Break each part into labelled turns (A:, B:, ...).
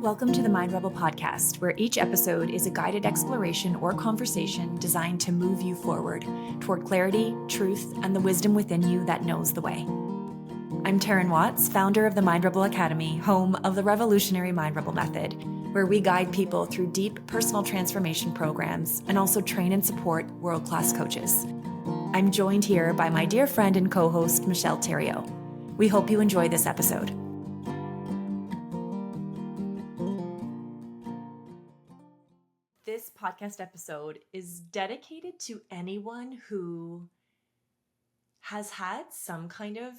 A: Welcome to the Mind Rebel podcast, where each episode is a guided exploration or conversation designed to move you forward toward clarity, truth, and the wisdom within you that knows the way. I'm Taryn Watts, founder of the Mind Rebel Academy, home of the revolutionary Mind Rebel method, where we guide people through deep personal transformation programs and also train and support world-class coaches. I'm joined here by my dear friend and co-host, Michelle Theriault. We hope you enjoy this episode. This podcast episode is dedicated to anyone who has had some kind of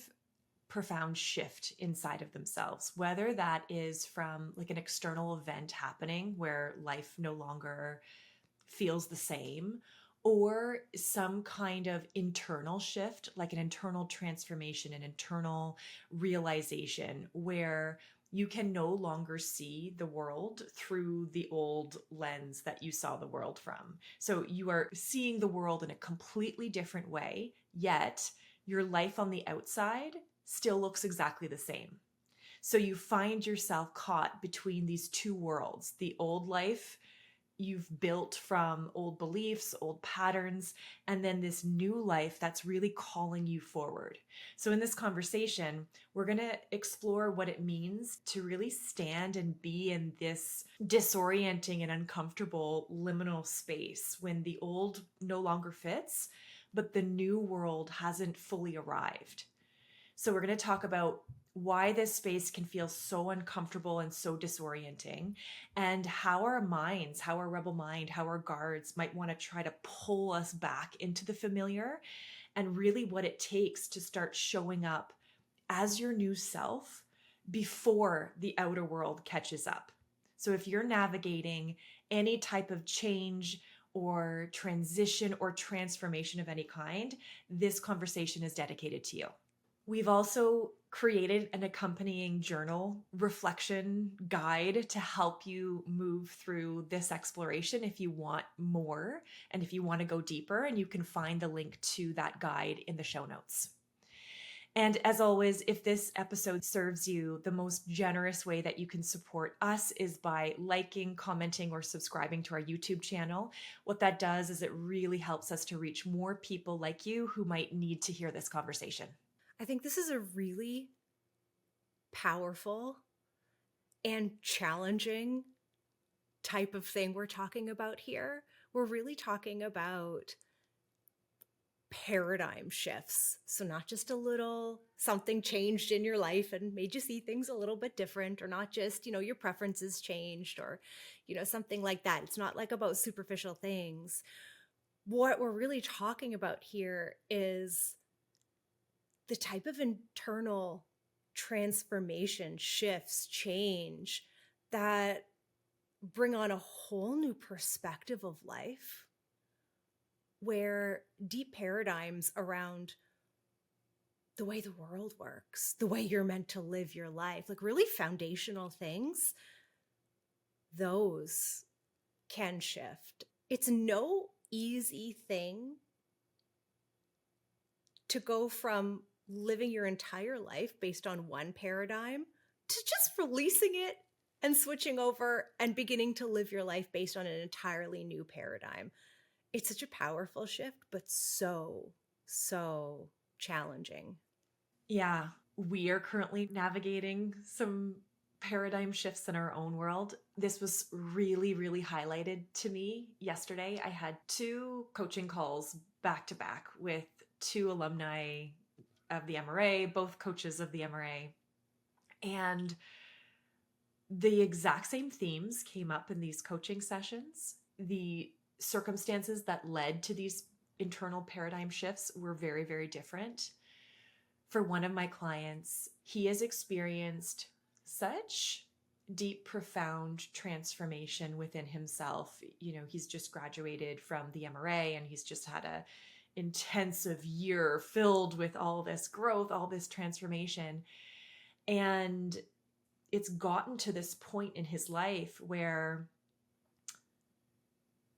A: profound shift inside of themselves, whether that is from like an external event happening where life no longer feels the same, or some kind of internal shift, like an internal transformation, an internal realization where you can no longer see the world through the old lens that you saw the world from. So you are seeing the world in a completely different way, yet your life on the outside still looks exactly the same. So you find yourself caught between these two worlds, the old life you've built from old beliefs, old patterns, and then this new life that's really calling you forward. So in this conversation, we're going to explore what it means to really stand and be in this disorienting and uncomfortable liminal space when the old no longer fits, but the new world hasn't fully arrived. So we're going to talk about why this space can feel so uncomfortable and so disorienting, and how our minds, how our rebel mind, how our guards might want to try to pull us back into the familiar, and really what it takes to start showing up as your new self before the outer world catches up. So if you're navigating any type of change or transition or transformation of any kind, this conversation is dedicated to you. We've also created an accompanying journal reflection guide to help you move through this exploration if you want more and if you want to go deeper, and you can find the link to that guide in the show notes. And as always, if this episode serves you, the most generous way that you can support us is by liking, commenting, or subscribing to our YouTube channel. What that does is it really helps us to reach more people like you who might need to hear this conversation.
B: I think this is a really powerful and challenging type of thing we're talking about here. We're really talking about paradigm shifts. So not just a little something changed in your life and made you see things a little bit different, or not just, your preferences changed, or, something like that. It's not like about superficial things. What we're really talking about here is the type of internal transformation, shifts, change that bring on a whole new perspective of life, where deep paradigms around the way the world works, the way you're meant to live your life, like really foundational things, those can shift. It's no easy thing to go from living your entire life based on one paradigm to just releasing it and switching over and beginning to live your life based on an entirely new paradigm. It's such a powerful shift, but so challenging.
A: Yeah, we are currently navigating some paradigm shifts in our own world. This was really, really highlighted to me yesterday. I had 2 coaching calls back to back with 2 alumni of the MRA, both coaches of the MRA. And the exact same themes came up in these coaching sessions. The circumstances that led to these internal paradigm shifts were very, very different. For one of my clients, he has experienced such deep, profound transformation within himself. He's just graduated from the MRA, and he's just had a intensive year filled with all this growth, all this transformation. And it's gotten to this point in his life where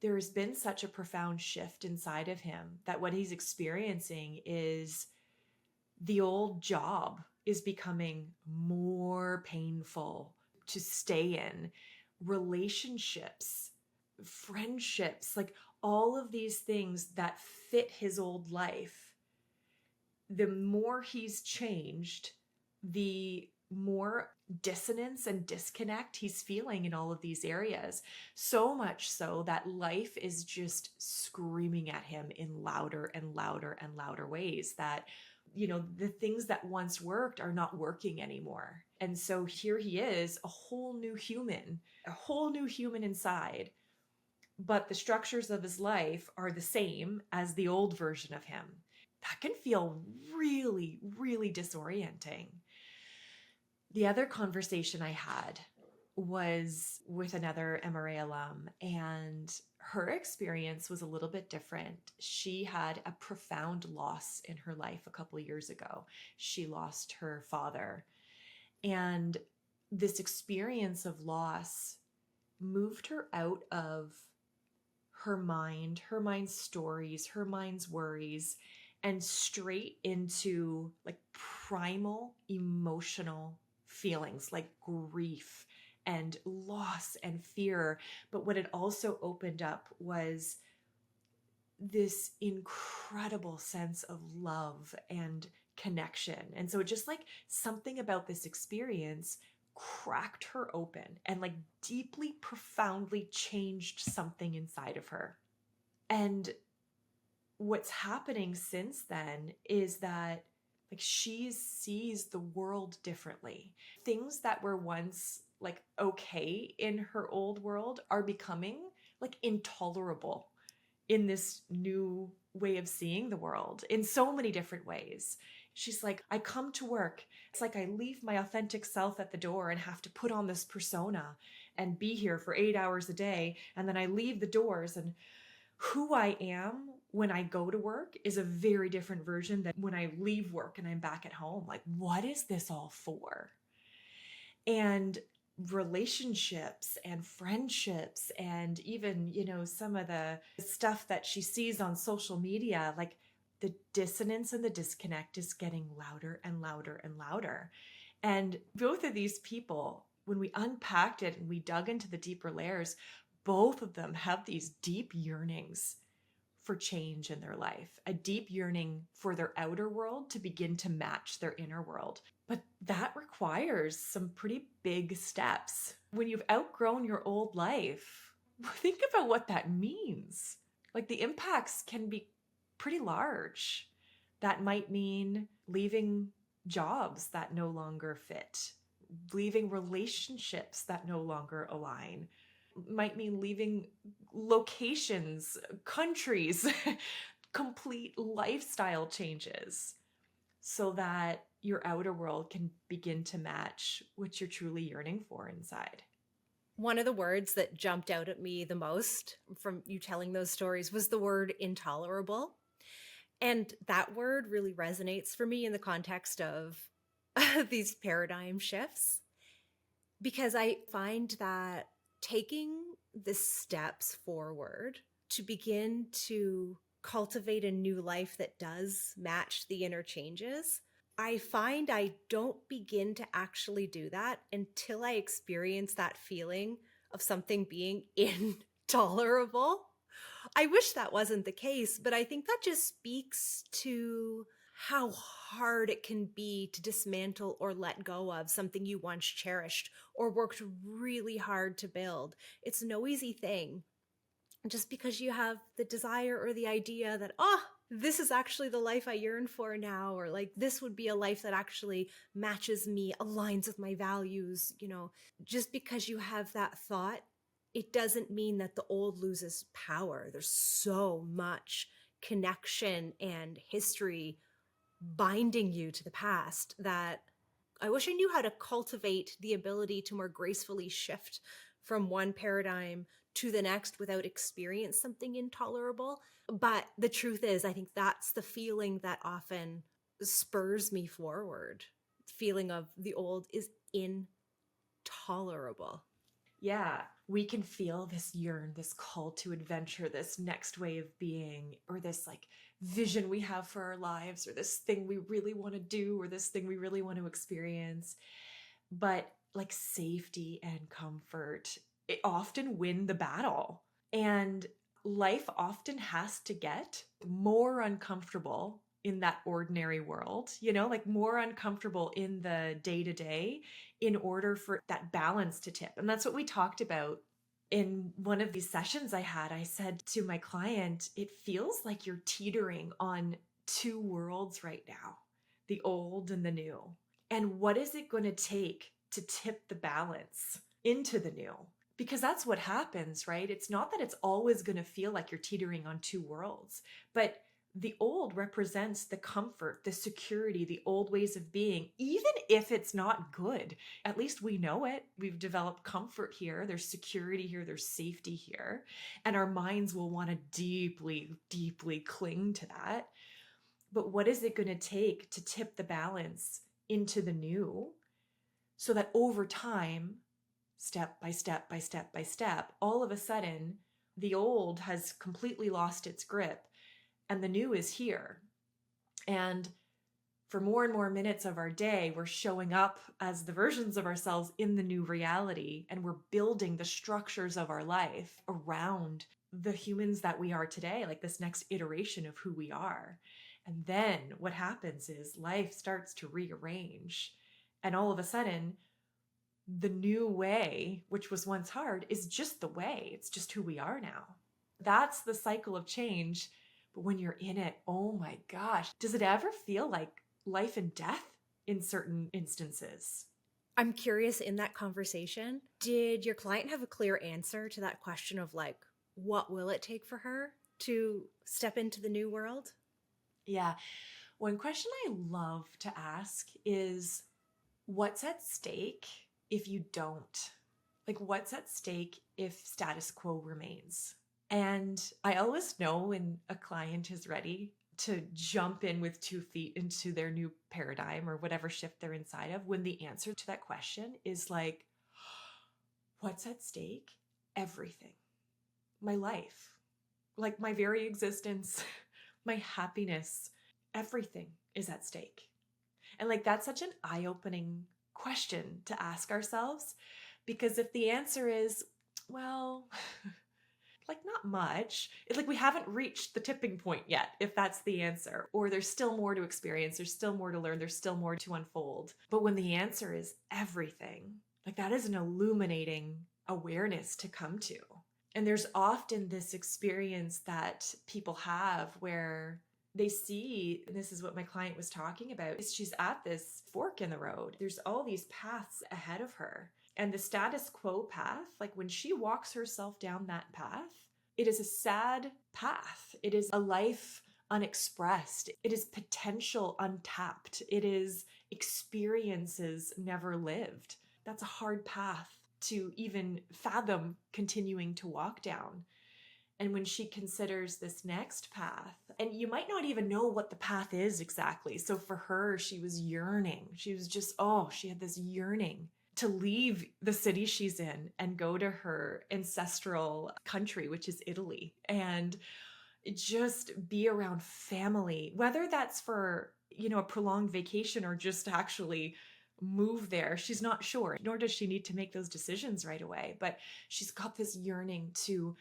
A: there's been such a profound shift inside of him that what he's experiencing is the old job is becoming more painful. to stay in, relationships, friendships, like all of these things that fit his old life. The more he's changed, the more dissonance and disconnect he's feeling in all of these areas. So much so that life is just screaming at him in louder and louder and louder ways that, the things that once worked are not working anymore. And so here he is, a whole new human inside. But the structures of his life are the same as the old version of him. That can feel really, really disorienting. The other conversation I had was with another MRA alum, and her experience was a little bit different. She had a profound loss in her life a couple of years ago. She lost her father. And this experience of loss moved her out of her mind's stories, her mind's worries, and straight into like primal emotional feelings like grief and loss and fear. But what it also opened up was this incredible sense of love and connection. And so just like something about this experience cracked her open and like deeply, profoundly changed something inside of her. And what's happening since then is that like she sees the world differently. Things that were once like okay in her old world are becoming like intolerable in this new way of seeing the world in so many different ways. She's like, I come to work. It's like I leave my authentic self at the door and have to put on this persona and be here for 8 hours a day. And then I leave the doors, and who I am when I go to work is a very different version than when I leave work and I'm back at home. Like, what is this all for? And relationships and friendships and even, some of the stuff that she sees on social media, like the dissonance and the disconnect is getting louder and louder and louder. And both of these people, when we unpacked it and we dug into the deeper layers, both of them have these deep yearnings for change in their life, a deep yearning for their outer world to begin to match their inner world. But that requires some pretty big steps. When you've outgrown your old life, think about what that means. Like the impacts can be pretty large. That might mean leaving jobs that no longer fit, leaving relationships that no longer align, might mean leaving locations, countries, complete lifestyle changes so that your outer world can begin to match what you're truly yearning for inside.
B: One of the words that jumped out at me the most from you telling those stories was the word intolerable. And that word really resonates for me in the context of these paradigm shifts, because I find that taking the steps forward to begin to cultivate a new life that does match the inner changes, I find I don't begin to actually do that until I experience that feeling of something being intolerable. I wish that wasn't the case, but I think that just speaks to how hard it can be to dismantle or let go of something you once cherished or worked really hard to build. It's no easy thing. Just because you have the desire or the idea that, this is actually the life I yearn for now, or like this would be a life that actually matches me, aligns with my values, just because you have that thought, it doesn't mean that the old loses power. There's so much connection and history binding you to the past that I wish I knew how to cultivate the ability to more gracefully shift from one paradigm to the next without experience something intolerable. But the truth is, I think that's the feeling that often spurs me forward. The feeling of the old is intolerable.
A: Yeah, we can feel this yearn, this call to adventure, this next way of being, or this like vision we have for our lives, or this thing we really want to do, or this thing we really want to experience. But like safety and comfort, it often win the battle. And life often has to get more uncomfortable in that ordinary world, like more uncomfortable in the day to day in order for that balance to tip. And that's what we talked about in one of these sessions I had. I said to my client, it feels like you're teetering on two worlds right now, the old and the new. And what is it going to take to tip the balance into the new? Because that's what happens, right? It's not that it's always going to feel like you're teetering on two worlds, but the old represents the comfort, the security, the old ways of being, even if it's not good. At least we know it. We've developed comfort here. There's security here. There's safety here. And our minds will want to deeply, deeply cling to that. But what is it going to take to tip the balance into the new so that over time, step by step by step by step, all of a sudden, the old has completely lost its grip and the new is here. And for more and more minutes of our day, we're showing up as the versions of ourselves in the new reality, and we're building the structures of our life around the humans that we are today, like this next iteration of who we are. And then what happens is life starts to rearrange. And all of a sudden, the new way, which was once hard, is just the way. It's just who we are now. That's the cycle of change. But when you're in it, oh my gosh, does it ever feel like life and death in certain instances?
B: I'm curious, in that conversation, did your client have a clear answer to that question of like, what will it take for her to step into the new world?
A: Yeah. One question I love to ask is, what's at stake if you don't? Like, what's at stake if status quo remains? And I always know when a client is ready to jump in with 2 feet into their new paradigm or whatever shift they're inside of, when the answer to that question is like, what's at stake? Everything. My life, like my very existence, my happiness, everything is at stake. And like, that's such an eye-opening question to ask ourselves, because if the answer is, well, like not much, it's like we haven't reached the tipping point yet, if that's the answer, or there's still more to experience, there's still more to learn, there's still more to unfold. But when the answer is everything, like that is an illuminating awareness to come to. And there's often this experience that people have where they see, and this is what my client was talking about, is she's at this fork in the road. There's all these paths ahead of her. And the status quo path, like when she walks herself down that path, it is a sad path. It is a life unexpressed. It is potential untapped. It is experiences never lived. That's a hard path to even fathom continuing to walk down. And when she considers this next path, and you might not even know what the path is exactly. So for her, she was yearning. She was just, she had this yearning to leave the city she's in and go to her ancestral country, which is Italy, and just be around family, whether that's for, a prolonged vacation or just actually move there. She's not sure, nor does she need to make those decisions right away. But she's got this yearning to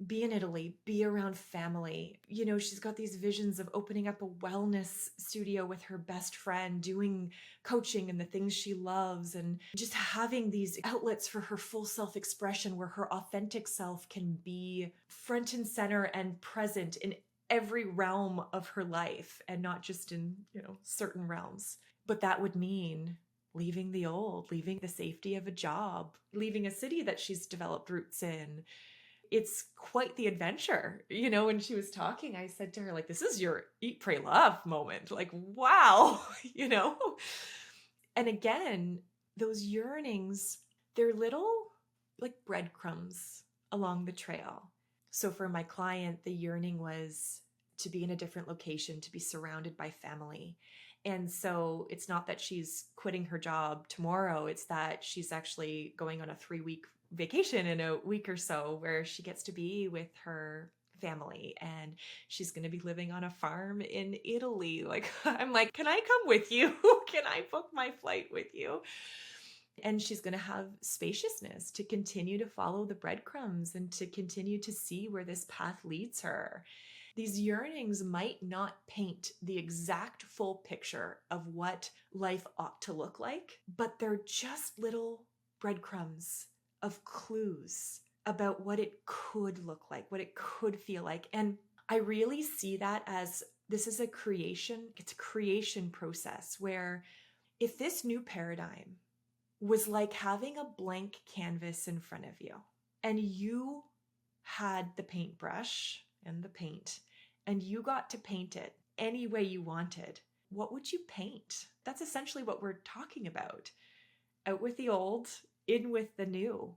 A: be in Italy, be around family. She's got these visions of opening up a wellness studio with her best friend, doing coaching and the things she loves, and just having these outlets for her full self-expression where her authentic self can be front and center and present in every realm of her life and not just in, certain realms. But that would mean leaving the old, leaving the safety of a job, leaving a city that she's developed roots in. It's quite the adventure. When she was talking, I said to her, like, this is your eat, pray, love moment. Like, wow, And again, those yearnings, they're little like breadcrumbs along the trail. So for my client, the yearning was to be in a different location, to be surrounded by family. And so it's not that she's quitting her job tomorrow. It's that she's actually going on a 3-week vacation in a week or so where she gets to be with her family, and she's going to be living on a farm in Italy. Like, I'm like, can I come with you? Can I book my flight with you? And she's going to have spaciousness to continue to follow the breadcrumbs and to continue to see where this path leads her. These yearnings might not paint the exact full picture of what life ought to look like, but they're just little breadcrumbs of clues about what it could look like, what it could feel like. And I really see that as this is it's a creation process where if this new paradigm was like having a blank canvas in front of you and you had the paintbrush and the paint and you got to paint it any way you wanted, what would you paint? That's essentially what we're talking about. Out with the old, in with the new.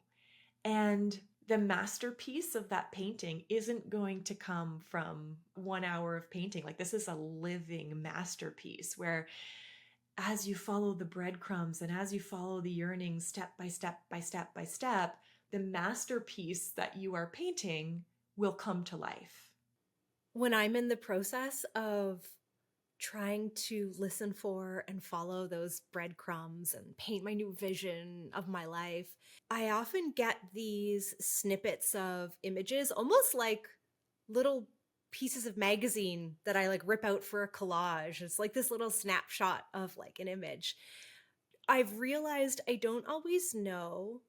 A: And the masterpiece of that painting isn't going to come from 1 hour of painting. Like, this is a living masterpiece where as you follow the breadcrumbs and as you follow the yearnings step by step by step by step, the masterpiece that you are painting will come to life.
B: When I'm in the process of trying to listen for and follow those breadcrumbs and paint my new vision of my life, I often get these snippets of images, almost like little pieces of magazine that I like rip out for a collage. It's like this little snapshot of like an image. I've realized I don't always know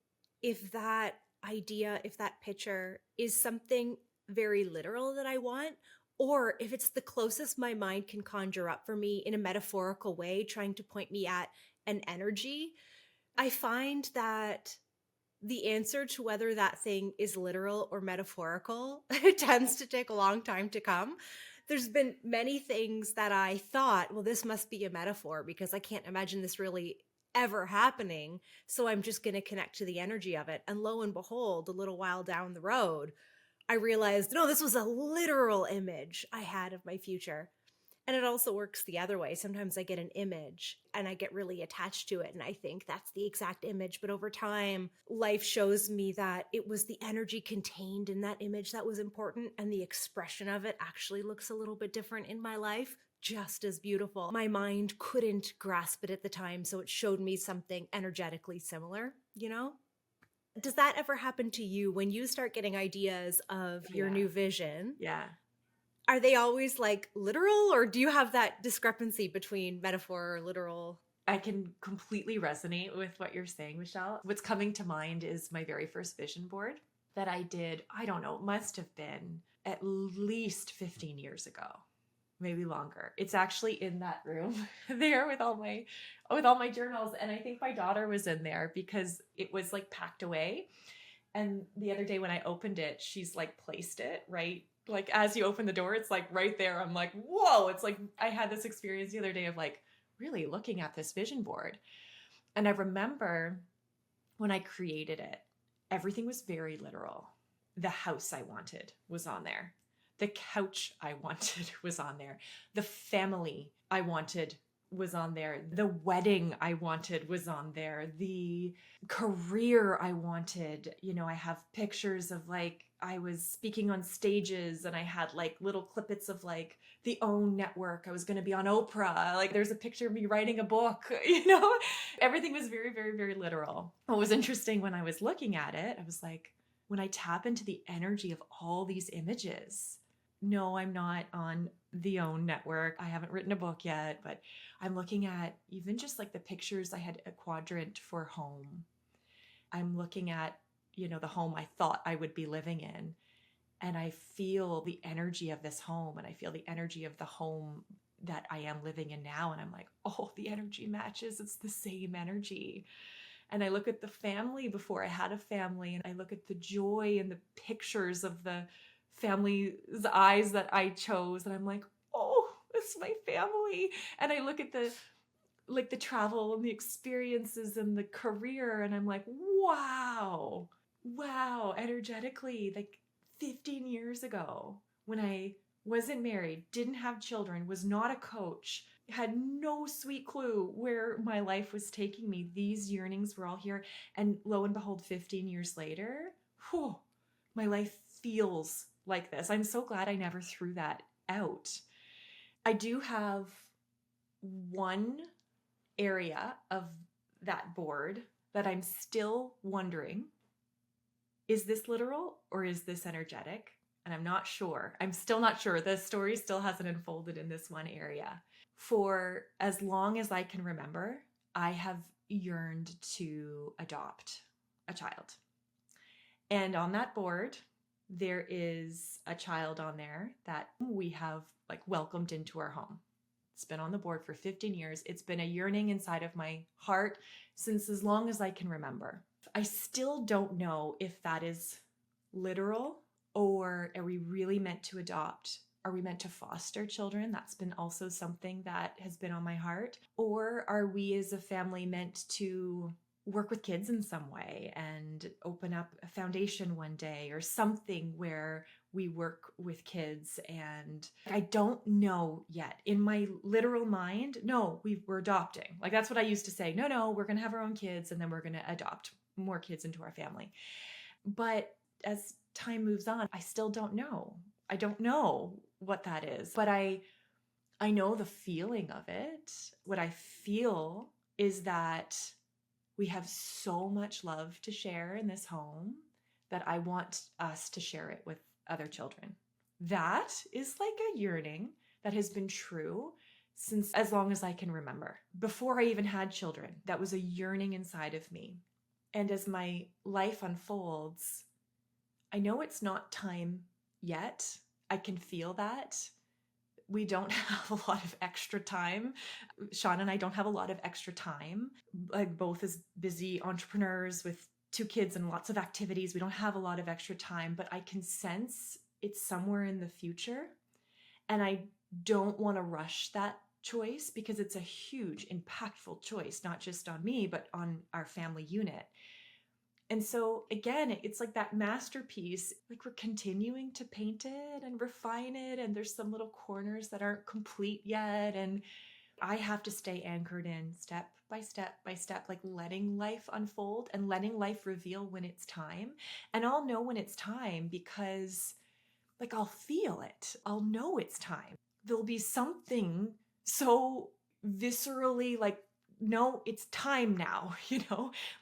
B: if that idea, if that picture is something very literal that I want, or if it's the closest my mind can conjure up for me in a metaphorical way, trying to point me at an energy. I find that the answer to whether that thing is literal or metaphorical it tends to take a long time to come. There's been many things that I thought, well, this must be a metaphor because I can't imagine this really ever happening. So I'm just going to connect to the energy of it. And lo and behold, a little while down the road, I realized, no, this was a literal image I had of my future. And it also works the other way. Sometimes I get an image and I get really attached to it and I think that's the exact image. But over time, life shows me that it was the energy contained in that image that was important, and the expression of it actually looks a little bit different in my life, just as beautiful. My mind couldn't grasp it at the time, so it showed me something energetically similar, you know? Does that ever happen to you when you start getting ideas of your new vision?
A: Yeah.
B: Are they always like literal, or do you have that discrepancy between metaphor or literal?
A: I can completely resonate with what you're saying, Michelle. What's coming to mind is my very first vision board that I did, I don't know, it must have been at least 15 years ago, maybe longer. It's actually in that room there with all my journals. And I think my daughter was in there because it was like packed away. And the other day when I opened it, she's like placed it right. Like as you open the door, it's like right there. I'm like, whoa. It's like I had this experience the other day of like really looking at this vision board. And I remember when I created it, everything was very literal. The house I wanted was on there. The couch I wanted was on there. The family I wanted was on there. The wedding I wanted was on there. The career I wanted, I have pictures of like, I was speaking on stages and I had like little clippets of like the OWN network. I was going to be on Oprah. Like there's a picture of me writing a book, everything was very, very, very literal. What was interesting when I was looking at it, I was like, when I tap into the energy of all these images, no, I'm not on the OWN network. I haven't written a book yet, but I'm looking at even just like the pictures. I had a quadrant for home. I'm looking at, the home I thought I would be living in. And I feel the energy of this home and I feel the energy of the home that I am living in now. And I'm like, oh, the energy matches. It's the same energy. And I look at the family before I had a family, and I look at the joy and the pictures of the family's eyes that I chose. And I'm like, oh, it's my family. And I look at the travel and the experiences and the career. And I'm like, wow, energetically, like 15 years ago when I wasn't married, didn't have children, was not a coach, had no sweet clue where my life was taking me. These yearnings were all here. And lo and behold, 15 years later, my life feels like this. I'm so glad I never threw that out. I do have one area of that board that I'm still wondering, is this literal or is this energetic? And I'm not sure. I'm still not sure. The story still hasn't unfolded in this one area. For as long as I can remember, I have yearned to adopt a child. And on that board, there is a child on there that we have like welcomed into our home. It's been on the board for 15 years. It's been a yearning inside of my heart since as long as I can remember. I still don't know if that is literal, or are we really meant to adopt? Are we meant to foster children? That's been also something that has been on my heart. Or are we as a family meant to work with kids in some way and open up a foundation one day or something where we work with kids? And I don't know yet. In my literal mind, no, we're adopting. Like that's what I used to say. No, we're going to have our own kids and then we're going to adopt more kids into our family. But as time moves on, I still don't know. I don't know what that is, but I know the feeling of it. What I feel is that we have so much love to share in this home that I want us to share it with other children. That is like a yearning that has been true since as long as I can remember. Before I even had children, that was a yearning inside of me. And as my life unfolds, I know it's not time yet. I can feel that. We don't have a lot of extra time. Sean and I don't have a lot of extra time, like both as busy entrepreneurs with 2 kids and lots of activities. We don't have a lot of extra time, but I can sense it's somewhere in the future. And I don't want to rush that choice because it's a huge, impactful choice, not just on me, but on our family unit. And so again, it's like that masterpiece, like we're continuing to paint it and refine it. And there's some little corners that aren't complete yet. And I have to stay anchored in step by step by step, like letting life unfold and letting life reveal when it's time. And I'll know when it's time because like I'll feel it. I'll know it's time. There'll be something so viscerally like, no, it's time now,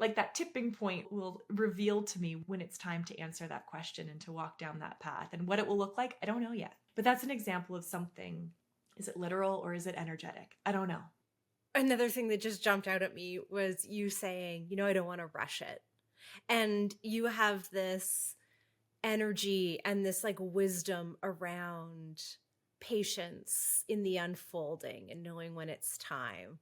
A: like that tipping point will reveal to me when it's time to answer that question and to walk down that path. And what it will look like, I don't know yet. But that's an example of something. Is it literal or is it energetic? I don't know.
B: Another thing that just jumped out at me was you saying, I don't want to rush it. And you have this energy and this like wisdom around patience in the unfolding and knowing when it's time.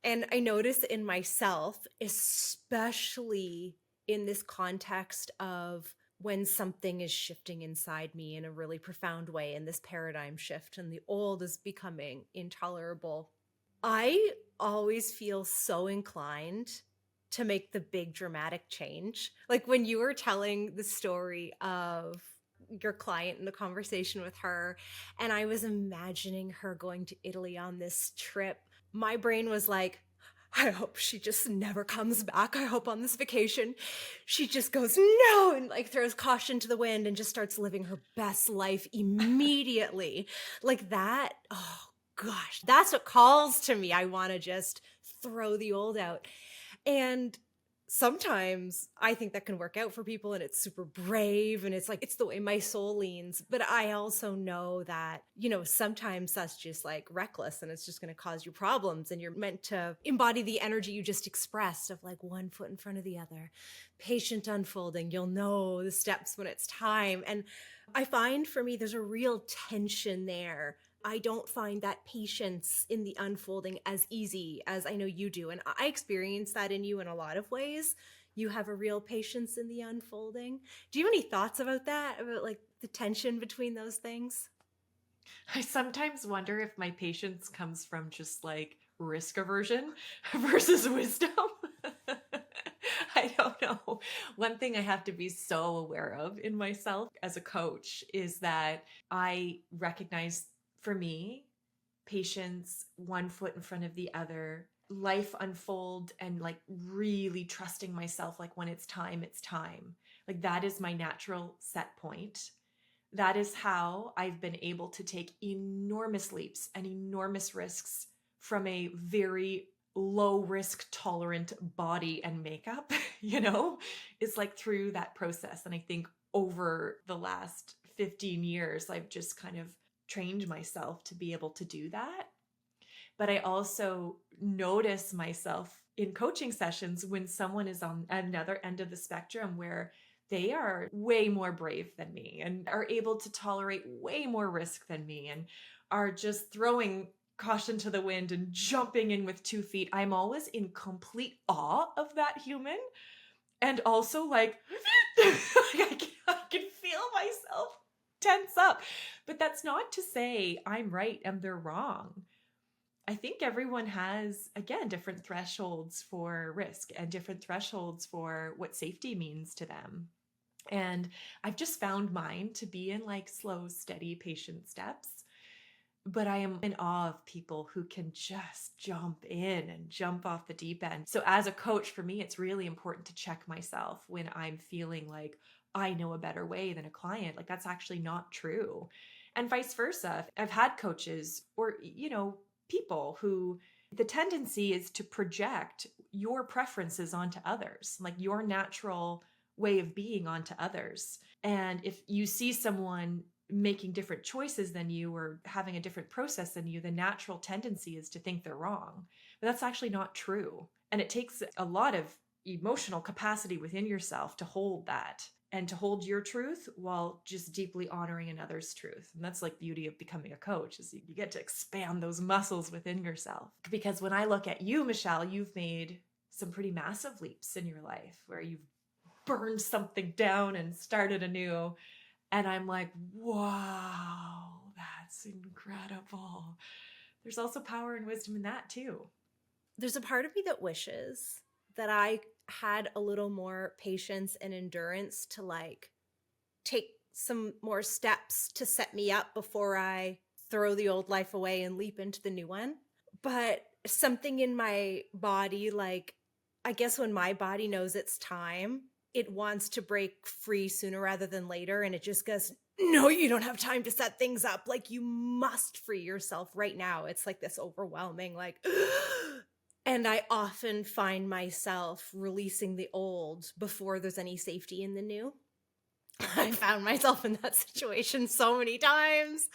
B: And I notice in myself, especially in this context of when something is shifting inside me in a really profound way, in this paradigm shift and the old is becoming intolerable, I always feel so inclined to make the big dramatic change. Like when you were telling the story of your client and the conversation with her, and I was imagining her going to Italy on this trip, my brain was like, I hope she just never comes back. I hope on this vacation she just goes, no, and like throws caution to the wind and just starts living her best life immediately. Like that, oh gosh, that's what calls to me. I want to just throw the old out. And sometimes I think that can work out for people and it's super brave and it's like, it's the way my soul leans. But I also know that, sometimes that's just like reckless and it's just going to cause you problems. And you're meant to embody the energy you just expressed of like one foot in front of the other, patient unfolding. You'll know the steps when it's time. And I find for me, there's a real tension there. I don't find that patience in the unfolding as easy as I know you do. And I experience that in you in a lot of ways. You have a real patience in the unfolding. Do you have any thoughts about that? About like the tension between those things?
A: I sometimes wonder if my patience comes from just like risk aversion versus wisdom. I don't know. One thing I have to be so aware of in myself as a coach is that I recognize, for me, patience, one foot in front of the other, life unfold, and like really trusting myself, like when it's time, it's time. Like that is my natural set point. That is how I've been able to take enormous leaps and enormous risks from a very low risk tolerant body and makeup, it's like through that process. And I think over the last 15 years, I've just kind of trained myself to be able to do that. But I also notice myself in coaching sessions when someone is on another end of the spectrum where they are way more brave than me and are able to tolerate way more risk than me and are just throwing caution to the wind and jumping in with 2 feet. I'm always in complete awe of that human. And also like, I can feel myself tense up. But that's not to say I'm right and they're wrong. I think everyone has, again, different thresholds for risk and different thresholds for what safety means to them. And I've just found mine to be in like slow, steady, patient steps. But I am in awe of people who can just jump in and jump off the deep end. So as a coach, for me, it's really important to check myself when I'm feeling like I know a better way than a client. Like that's actually not true. And vice versa. I've had coaches or, people who the tendency is to project your preferences onto others, like your natural way of being onto others. And if you see someone making different choices than you or having a different process than you, the natural tendency is to think they're wrong. But that's actually not true. And it takes a lot of emotional capacity within yourself to hold that and to hold your truth while just deeply honoring another's truth. And that's like the beauty of becoming a coach, is you get to expand those muscles within yourself. Because when I look at you, Michelle, you've made some pretty massive leaps in your life where you've burned something down and started anew. And I'm like, wow, that's incredible. There's also power and wisdom in that too.
B: There's a part of me that wishes that I had a little more patience and endurance to like take some more steps to set me up before I throw the old life away and leap into the new one. But something in my body, like, I guess when my body knows it's time, it wants to break free sooner rather than later. And it just goes, no, you don't have time to set things up. Like, you must free yourself right now. It's like this overwhelming, like, and I often find myself releasing the old before there's any safety in the new. I found myself in that situation so many times.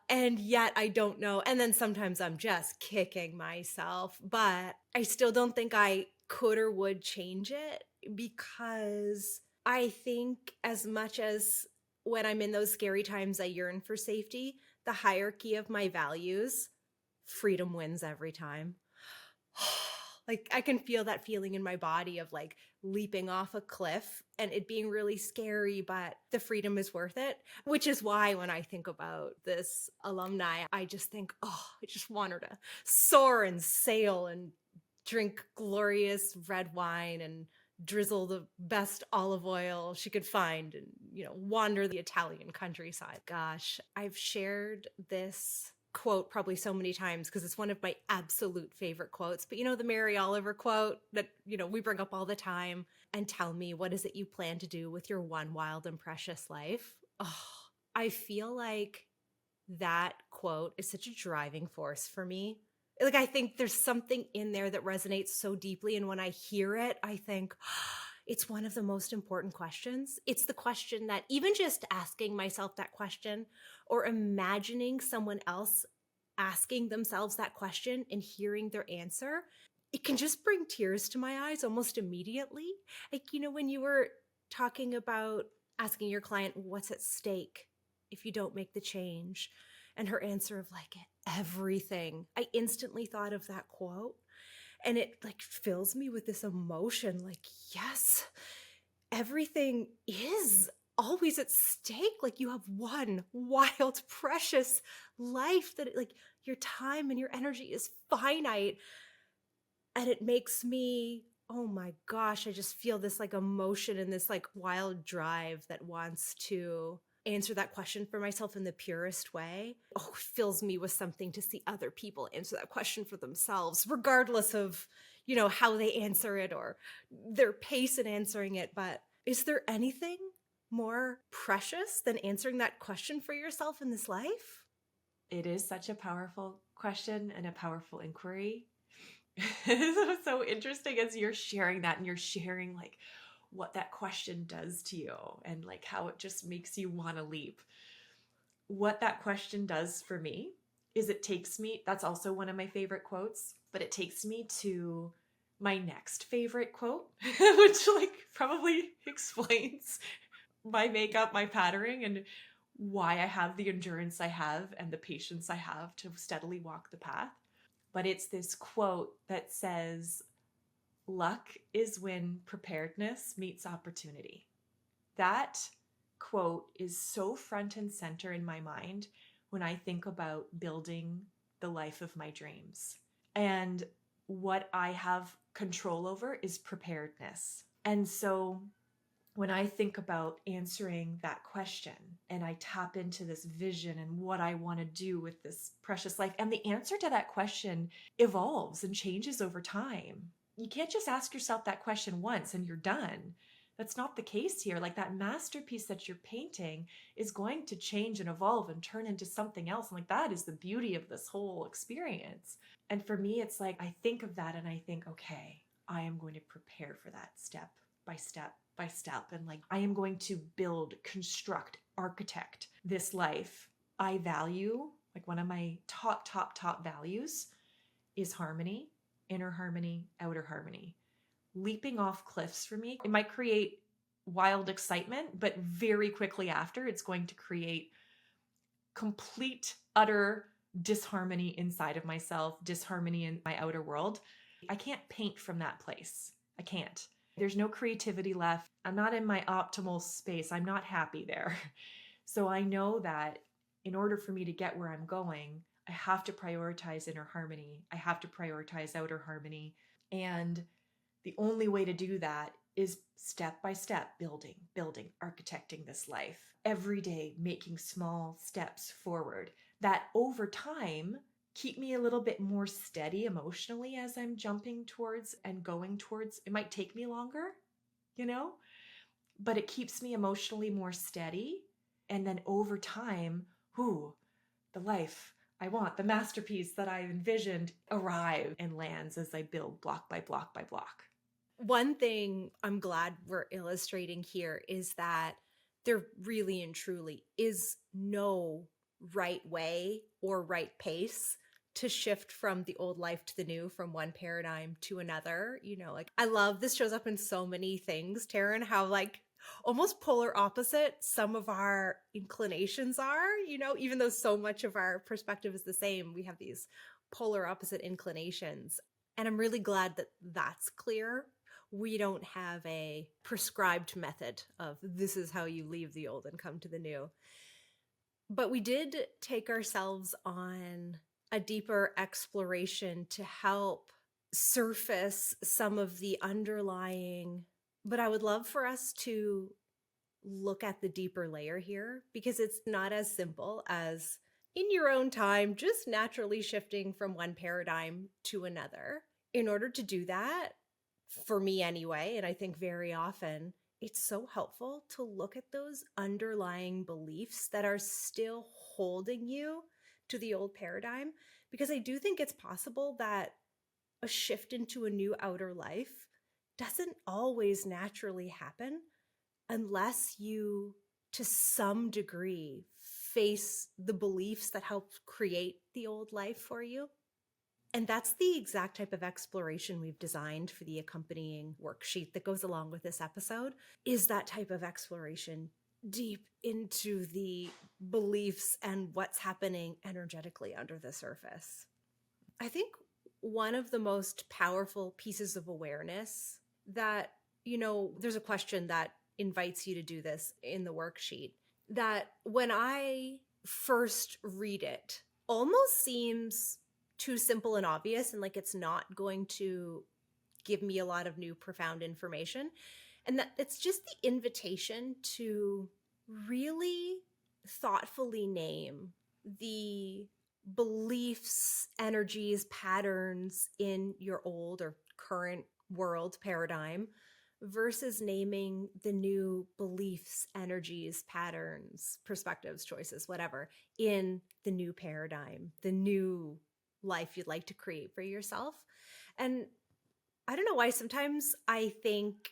B: And yet I don't know. And then sometimes I'm just kicking myself, but I still don't think I could or would change it, because I think as much as when I'm in those scary times, I yearn for safety, the hierarchy of my values, freedom wins every time. Like, I can feel that feeling in my body of like leaping off a cliff and it being really scary, but the freedom is worth it. Which is why when I think about this alumni, I just think, oh, I just want her to soar and sail and drink glorious red wine and drizzle the best olive oil she could find and, wander the Italian countryside. Gosh, I've shared this quote probably so many times because it's one of my absolute favorite quotes. But the Mary Oliver quote that, we bring up all the time, and tell me, what is it you plan to do with your one wild and precious life? Oh, I feel like that quote is such a driving force for me. Like, I think there's something in there that resonates so deeply. And when I hear it, I think, it's one of the most important questions. It's the question that even just asking myself that question or imagining someone else asking themselves that question and hearing their answer, it can just bring tears to my eyes almost immediately. Like, when you were talking about asking your client what's at stake if you don't make the change, and her answer of like everything, I instantly thought of that quote. And it like fills me with this emotion, like, yes, everything is always at stake. Like, you have one wild, precious life that like your time and your energy is finite. And it makes me, oh my gosh, I just feel this like emotion and this like wild drive that wants to answer that question for myself in the purest way. Oh, it fills me with something to see other people answer that question for themselves, regardless of, how they answer it or their pace in answering it. But is there anything more precious than answering that question for yourself in this life?
A: It is such a powerful question and a powerful inquiry. It's so interesting as you're sharing that, and you're sharing like what that question does to you, and like how it just makes you want to leap. What that question does for me is it takes me, that's also one of my favorite quotes, but it takes me to my next favorite quote, which like probably explains my makeup, my patterning, and why I have the endurance I have and the patience I have to steadily walk the path. But it's this quote that says, luck is when preparedness meets opportunity. That quote is so front and center in my mind when I think about building the life of my dreams. And what I have control over is preparedness. And so when I think about answering that question and I tap into this vision and what I want to do with this precious life, and the answer to that question evolves and changes over time. You can't just ask yourself that question once and you're done. That's not the case here. Like that masterpiece that you're painting is going to change and evolve and turn into something else. And like that is the beauty of this whole experience. And for me, it's like I think of that and I think, okay, I am going to prepare for that step by step by step. And like, I am going to build, construct, architect this life. I value, like, one of my top values is harmony, inner harmony, outer harmony. Leaping off cliffs for me, it might create wild excitement, but very quickly after, it's going to create complete, utter disharmony inside of myself, disharmony in my outer world. I can't paint from that place. I can't. There's no creativity left. I'm not in my optimal space. I'm not happy there. So I know that in order for me to get where I'm going, I have to prioritize inner harmony. I have to prioritize outer harmony. And the only way to do that is step by step, building, architecting this life. Every day, making small steps forward that over time keep me a little bit more steady emotionally as I'm jumping towards and going towards. It might take me longer, you know, but it keeps me emotionally more steady. And then over time, the life I want, the masterpiece that I envisioned arrive and lands as I build block by block by block.
B: One thing I'm glad we're illustrating here is that there really and truly is no right way or right pace to shift from the old life to the new, from one paradigm to another. You know, like I love this shows up in so many things, Taryn, how like almost polar opposite some of our inclinations are, you know, even though so much of our perspective is the same, we have these polar opposite inclinations. And I'm really glad that that's clear. We don't have a prescribed method of this is how you leave the old and come to the new. But we did take ourselves on a deeper exploration to help surface some of the underlying, but I would love for us to look at the deeper layer here, because it's not as simple as in your own time, just naturally shifting from one paradigm to another. In order to do that, for me anyway, and I think very often, it's so helpful to look at those underlying beliefs that are still holding you to the old paradigm, because I do think it's possible that a shift into a new outer life doesn't always naturally happen unless you, to some degree, face the beliefs that helped create the old life for you. And that's the exact type of exploration we've designed for the accompanying worksheet that goes along with this episode, is that type of exploration deep into the beliefs and what's happening energetically under the surface. I think one of the most powerful pieces of awareness that, you know, there's a question that invites you to do this in the worksheet that when I first read it, almost seems too simple and obvious, and like it's not going to give me a lot of new profound information. And that it's just the invitation to really thoughtfully name the beliefs, energies, patterns in your old or current world paradigm versus naming the new beliefs, energies, patterns, perspectives, choices, whatever, in the new paradigm, the new life you'd like to create for yourself. And I don't know why sometimes I think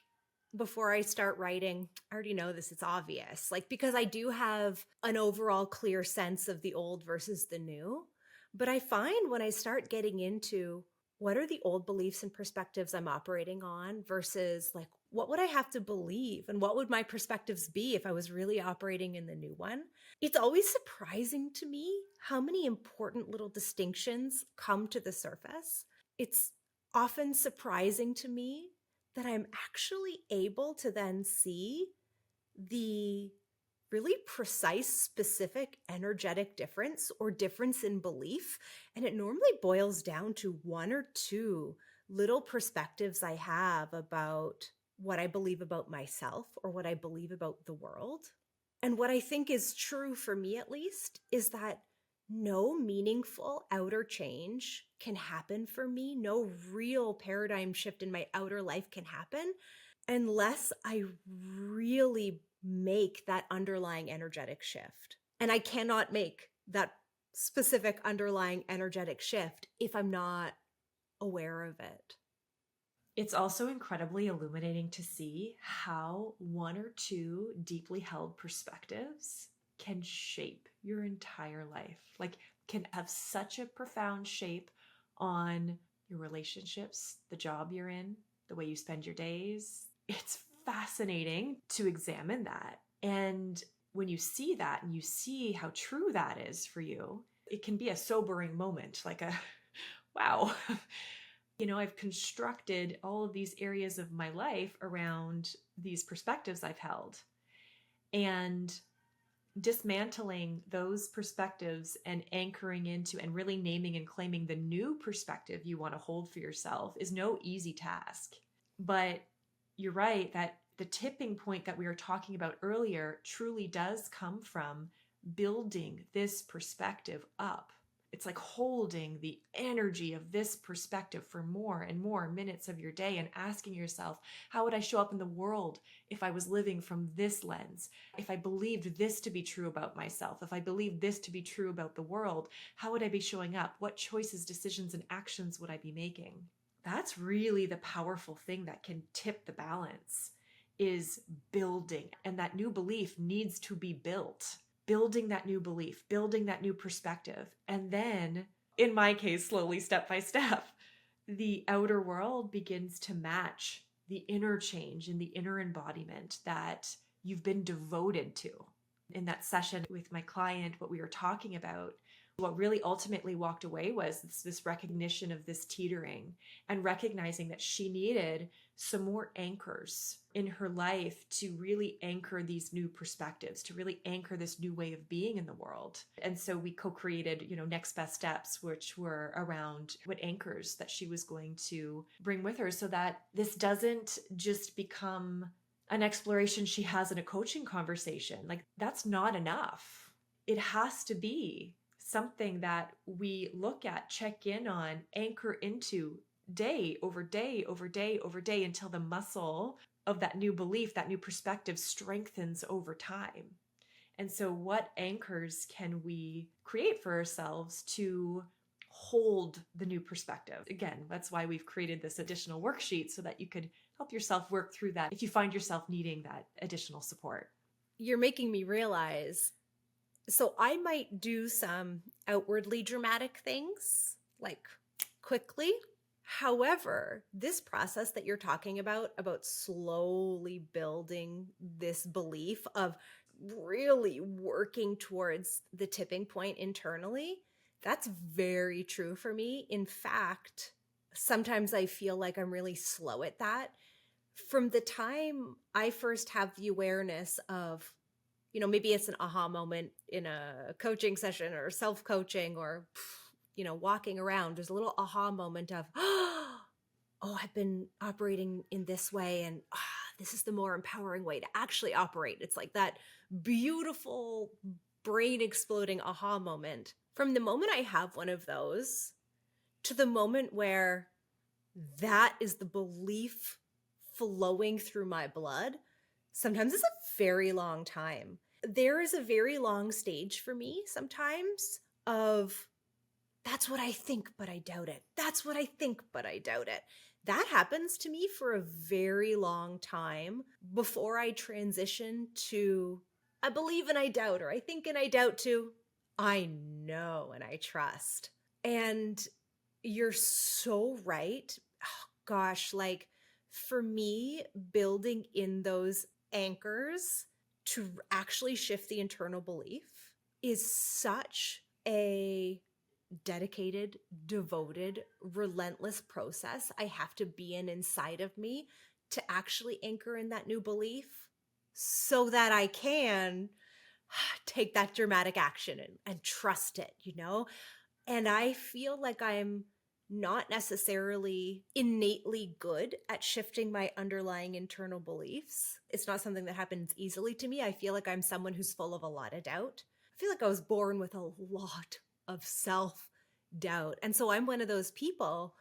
B: before I start writing, I already know this, it's obvious. Like, because I do have an overall clear sense of the old versus the new. But I find when I start getting into what are the old beliefs and perspectives I'm operating on versus like, what would I have to believe? And what would my perspectives be if I was really operating in the new one? It's always surprising to me how many important little distinctions come to the surface. It's often surprising to me that I'm actually able to then see the really precise, specific energetic difference or difference in belief. And it normally boils down to one or two little perspectives I have about what I believe about myself or what I believe about the world. And what I think is true for me, at least, is that no meaningful outer change can happen for me. No real paradigm shift in my outer life can happen unless I really make that underlying energetic shift. And I cannot make that specific underlying energetic shift if I'm not aware of it.
A: It's also incredibly illuminating to see how one or two deeply held perspectives can shape your entire life. Like, can have such a profound shape on your relationships, the job you're in, the way you spend your days. It's fascinating to examine that. And when you see that and you see how true that is for you, it can be a sobering moment, like a wow. I've constructed all of these areas of my life around these perspectives I've held. And dismantling those perspectives and anchoring into and really naming and claiming the new perspective you want to hold for yourself is no easy task. But you're right that the tipping point that we were talking about earlier truly does come from building this perspective up. It's like holding the energy of this perspective for more and more minutes of your day and asking yourself, how would I show up in the world if I was living from this lens? If I believed this to be true about myself, if I believed this to be true about the world, how would I be showing up? What choices, decisions, and actions would I be making? That's really the powerful thing that can tip the balance, is building. And that new belief needs to be built. Building that new belief, building that new perspective. And then, in my case, slowly, step by step, the outer world begins to match the inner change and the inner embodiment that you've been devoted to. In that session with my client, what we were talking about, what really ultimately walked away was this recognition of this teetering and recognizing that she needed some more anchors in her life to really anchor these new perspectives, to really anchor this new way of being in the world. And so we co-created, next best steps, which were around what anchors that she was going to bring with her so that this doesn't just become an exploration she has in a coaching conversation. Like, that's not enough. It has to be something that we look at, check in on, anchor into day over day over day over day until the muscle of that new belief, that new perspective strengthens over time. And so what anchors can we create for ourselves to hold the new perspective? Again, that's why we've created this additional worksheet so that you could help yourself work through that if you find yourself needing that additional support.
B: You're making me realize, so I might do some outwardly dramatic things, like quickly. However, this process that you're talking about slowly building this belief of really working towards the tipping point internally, that's very true for me. In fact, sometimes I feel like I'm really slow at that. From the time I first have the awareness of, maybe it's an aha moment in a coaching session or self-coaching or, walking around, there's a little aha moment of, oh, I've been operating in this way. And this is the more empowering way to actually operate. It's like that beautiful brain exploding aha moment. From the moment I have one of those to the moment where that is the belief flowing through my blood, sometimes it's a very long time. There is a very long stage for me sometimes of That's what I think, but I doubt it. That's what I think, but I doubt it. That happens to me for a very long time before I transition to I believe and I doubt, or I think and I doubt, to I know and I trust. And you're so right. Oh, gosh, like for me, building in those anchors to actually shift the internal belief is such a dedicated, devoted, relentless process I have to be in inside of me to actually anchor in that new belief so that I can take that dramatic action and trust it, you know? And I feel like I'm not necessarily innately good at shifting my underlying internal beliefs. It's not something that happens easily to me. I feel like I'm someone who's full of a lot of doubt. I feel like I was born with a lot of self doubt. And so I'm one of those people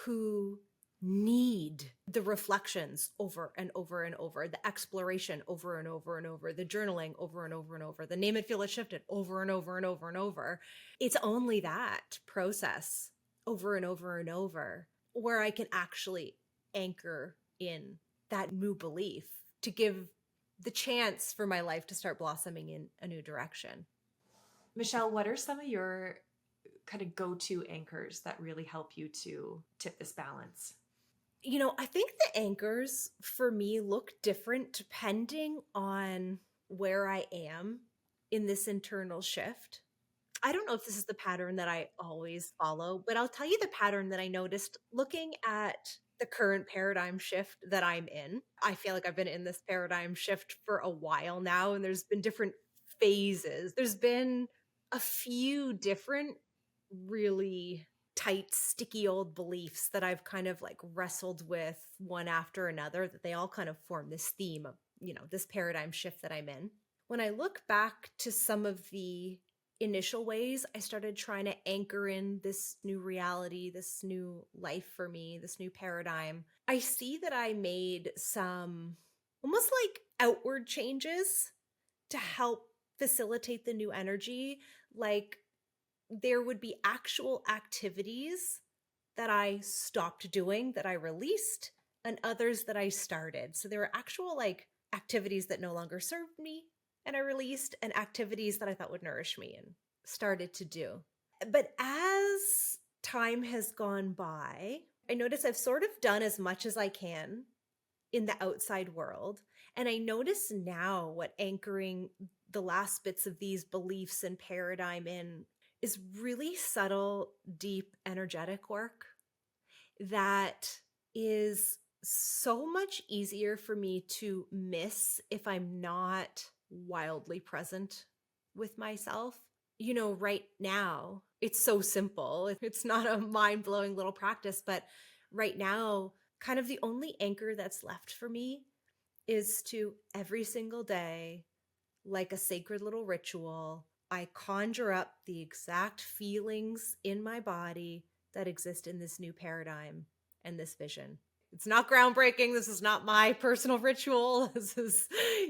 B: who need the reflections over and over and over, the exploration over and over and over, the journaling over and over and over, the name it, feel it, shift it over and over and over and over. It's only that process over and over and over where I can actually anchor in that new belief to give the chance for my life to start blossoming in a new direction.
A: Michelle, what are some of your kind of go-to anchors that really help you to tip this balance?
B: I think the anchors for me look different depending on where I am in this internal shift. I don't know if this is the pattern that I always follow, but I'll tell you the pattern that I noticed looking at the current paradigm shift that I'm in. I feel like I've been in this paradigm shift for a while now, and there's been different phases. There's been a few different really tight, sticky old beliefs that I've kind of like wrestled with one after another, that they all kind of form this theme of, this paradigm shift that I'm in. When I look back to some of the initial ways I started trying to anchor in this new reality, this new life for me, this new paradigm, I see that I made some almost like outward changes to help facilitate the new energy. Like there would be actual activities that I stopped doing, that I released, and others that I started. So there were actual like activities that no longer served me and I released, and activities that I thought would nourish me and started to do. But as time has gone by, I notice I've sort of done as much as I can in the outside world. And I notice now what anchoring the last bits of these beliefs and paradigm in is really subtle, deep, energetic work that is so much easier for me to miss if I'm not wildly present with myself. Right now, it's so simple. It's not a mind blowing little practice, but right now, kind of the only anchor that's left for me is to every single day, like a sacred little ritual, I conjure up the exact feelings in my body that exist in this new paradigm and this vision. It's not groundbreaking. This is not my personal ritual. This is,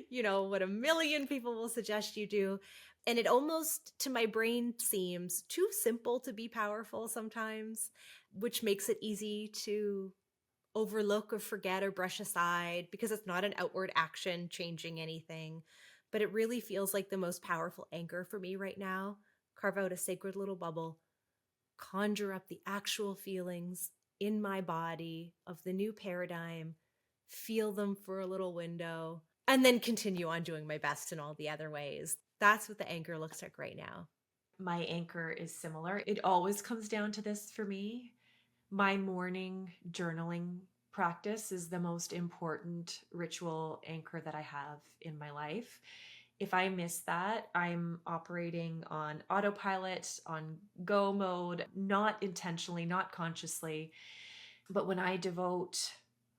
B: what a million people will suggest you do. And it almost, to my brain, seems too simple to be powerful sometimes, which makes it easy to overlook or forget or brush aside because it's not an outward action changing anything. But it really feels like the most powerful anchor for me right now. Carve out a sacred little bubble, conjure up the actual feelings in my body of the new paradigm, feel them for a little window, and then continue on doing my best in all the other ways. That's what the anchor looks like right now.
A: My anchor is similar. It always comes down to this for me. My morning journaling practice is the most important ritual anchor that I have in my life. If I miss that, I'm operating on autopilot, on go mode, not intentionally, not consciously. But when I devote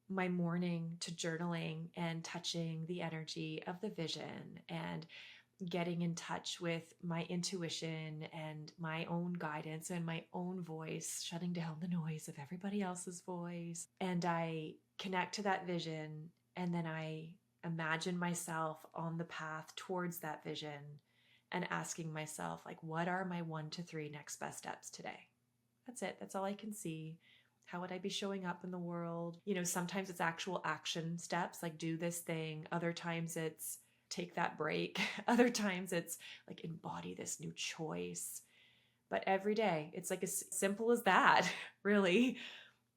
A: my morning to journaling and touching the energy of the vision and getting in touch with my intuition and my own guidance and my own voice, shutting down the noise of everybody else's voice, and I connect to that vision, and then I imagine myself on the path towards that vision and asking myself, like, what are my 1 to 3 next best steps today? That's it. That's all I can see. How would I be showing up in the world? Sometimes it's actual action steps, like do this thing. Other times it's take that break. Other times it's like embody this new choice. But every day, it's like as simple as that, really.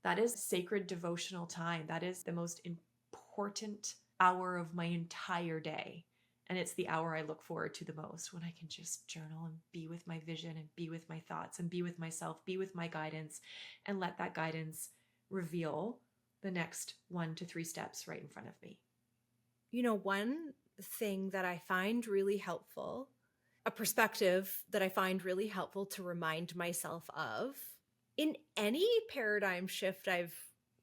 A: That is sacred devotional time. That is the most important hour of my entire day. And it's the hour I look forward to the most, when I can just journal and be with my vision and be with my thoughts and be with myself, be with my guidance, and let that guidance reveal the next 1 to 3 steps right in front of me.
B: One thing that I find really helpful, a perspective that I find really helpful to remind myself of in any paradigm shift I've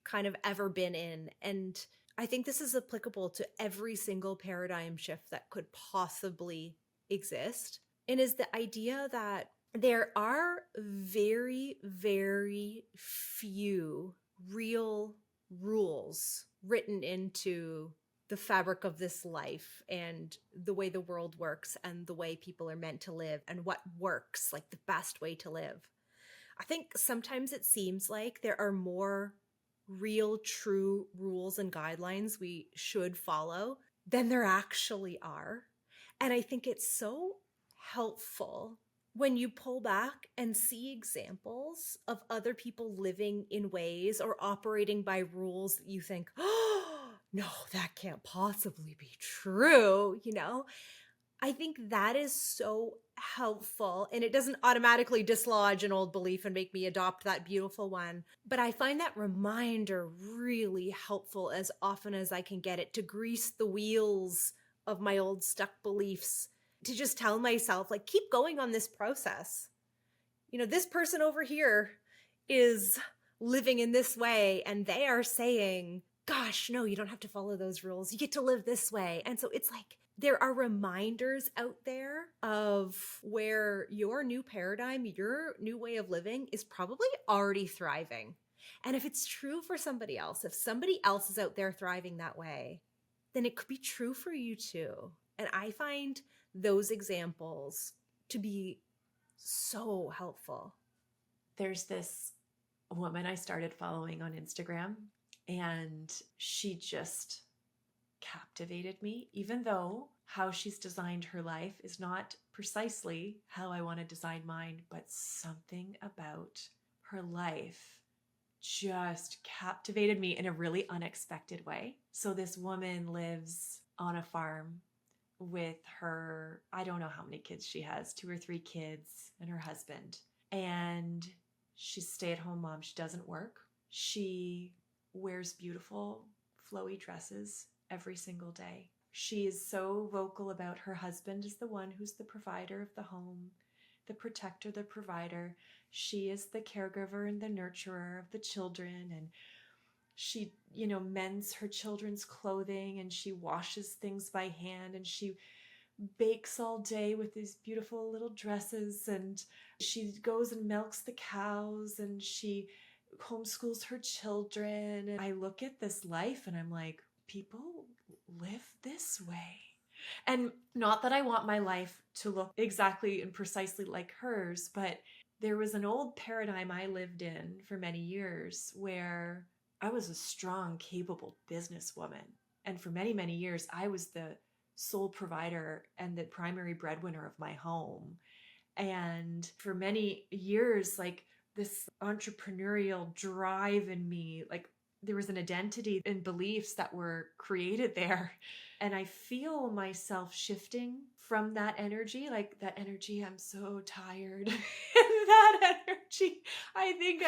B: kind of ever been in, and I think this is applicable to every single paradigm shift that could possibly exist, and is the idea that there are very, very few real rules written into the fabric of this life and the way the world works and the way people are meant to live and what works, like the best way to live. I think sometimes it seems like there are more real, true rules and guidelines we should follow than there actually are. And I think it's so helpful when you pull back and see examples of other people living in ways or operating by rules that you think, oh, no, that can't possibly be true, I think that is so helpful, and it doesn't automatically dislodge an old belief and make me adopt that beautiful one. But I find that reminder really helpful as often as I can get it, to grease the wheels of my old stuck beliefs, to just tell myself, like, keep going on this process. This person over here is living in this way, and they are saying, gosh, no, you don't have to follow those rules. You get to live this way. And so it's like, there are reminders out there of where your new paradigm, your new way of living is probably already thriving. And if it's true for somebody else, if somebody else is out there thriving that way, then it could be true for you too. And I find those examples to be so helpful.
A: There's this woman I started following on Instagram, and she just captivated me, even though how she's designed her life is not precisely how I want to design mine, but something about her life just captivated me in a really unexpected way. So this woman lives on a farm with her, I don't know how many kids she has, 2 or 3 kids, and her husband. And she's a stay-at-home mom. She doesn't work. She wears beautiful flowy dresses every single day. She is so vocal about her husband is the one who's the provider of the home, the protector, the provider. She is the caregiver and the nurturer of the children. And she, mends her children's clothing, and she washes things by hand, and she bakes all day with these beautiful little dresses, and she goes and milks the cows, and she homeschools her children. And I look at this life and I'm like, people live this way. And not that I want my life to look exactly and precisely like hers, but there was an old paradigm I lived in for many years where I was a strong, capable businesswoman. And for many, many years, I was the sole provider and the primary breadwinner of my home. And for many years, like, this entrepreneurial drive in me, like, there was an identity and beliefs that were created there. And I feel myself shifting from that energy, like that energy, I'm so tired. And that energy, I think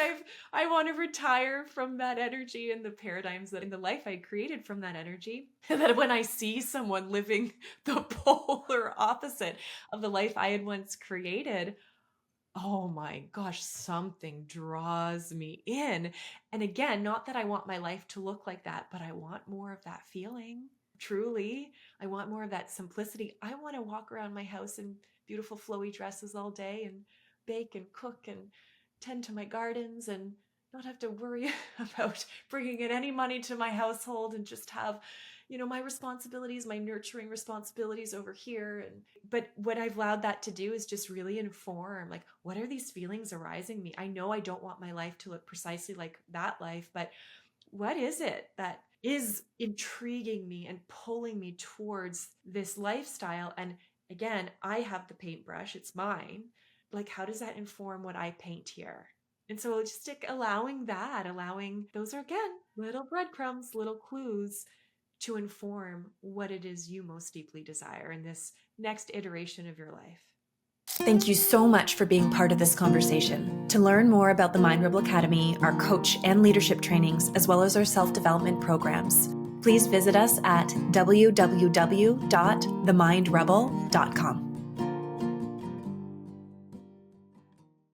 A: I want to retire from that energy and the paradigms that in the life I created from that energy. And that when I see someone living the polar opposite of the life I had once created, oh my gosh, something draws me in. And again, not that I want my life to look like that, but I want more of that feeling. Truly, I want more of that simplicity. I want to walk around my house in beautiful flowy dresses all day and bake and cook and tend to my gardens and not have to worry about bringing in any money to my household, and just have, my responsibilities, my nurturing responsibilities over here. But what I've allowed that to do is just really inform, like, what are these feelings arising me? I know I don't want my life to look precisely like that life, but what is it that is intriguing me and pulling me towards this lifestyle? And again, I have the paintbrush, it's mine. Like, how does that inform what I paint here? And so just allowing those are, again, little breadcrumbs, little clues to inform what it is you most deeply desire in this next iteration of your life. Thank you so much for being part of this conversation. To learn more about the Mind Rebel Academy, our coach and leadership trainings, as well as our self-development programs, please visit us at www.themindrebel.com.